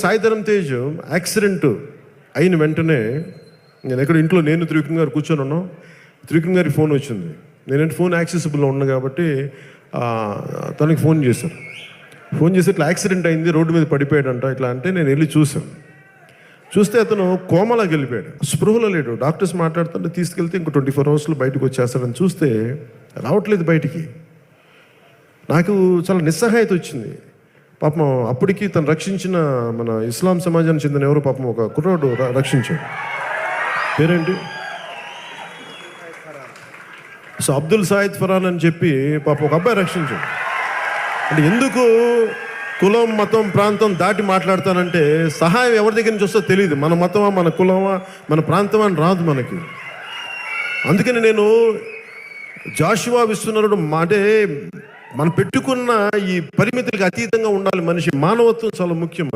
Sai Dharam Tej accident అయిన వెంటనే నేను ఎక్కడ ఇంట్లో త్రివిక్రమ్ గారు కూర్చొని ఉన్నాం. త్రివిక్రమ్ గారికి ఫోన్ వచ్చింది. నేనంటే ఫోన్ యాక్సెసిబుల్లో ఉన్నా కాబట్టి తనకి ఫోన్ చేశారు. ఫోన్ చేసి ఇట్లా యాక్సిడెంట్ అయింది, రోడ్డు మీద పడిపోయాడంట ఇట్లా అంటే నేను వెళ్ళి చూశాను. చూస్తే అతను కోమలాకి వెళ్ళిపోయాడు, స్పృహలో లేడు. డాక్టర్స్ మాట్లాడుతుంటే తీసుకెళ్తే ఇంకో 24 అవర్స్లో బయటకు వచ్చేస్తాడని చూస్తే రావట్లేదు బయటికి. నాకు చాలా నిస్సహాయత వచ్చింది. పాపం అప్పటికి తను రక్షించిన మన ఇస్లాం సమాజానికి చెందిన ఎవరో పాపం ఒక కుర్రాడు రక్షించాడు. పేరేంటి? సో అబ్దుల్ సాయిద్ ఫరాన్ అని చెప్పి పాపం ఒక అబ్బాయి రక్షించాడు. అంటే ఎందుకు కులం మతం ప్రాంతం దాటి మాట్లాడతానంటే సహాయం ఎవరి దగ్గర నుంచి వస్తుందో తెలియదు. మన మతమా మన కులమా మన ప్రాంతమా అని రాదు మనకి. అందుకని నేను జాషువా విశ్వనరుడు అంటే మనం పెట్టుకున్న ఈ పరిమితులకు అతీతంగా ఉండాలి మనిషి. మానవత్వం చాలా ముఖ్యం.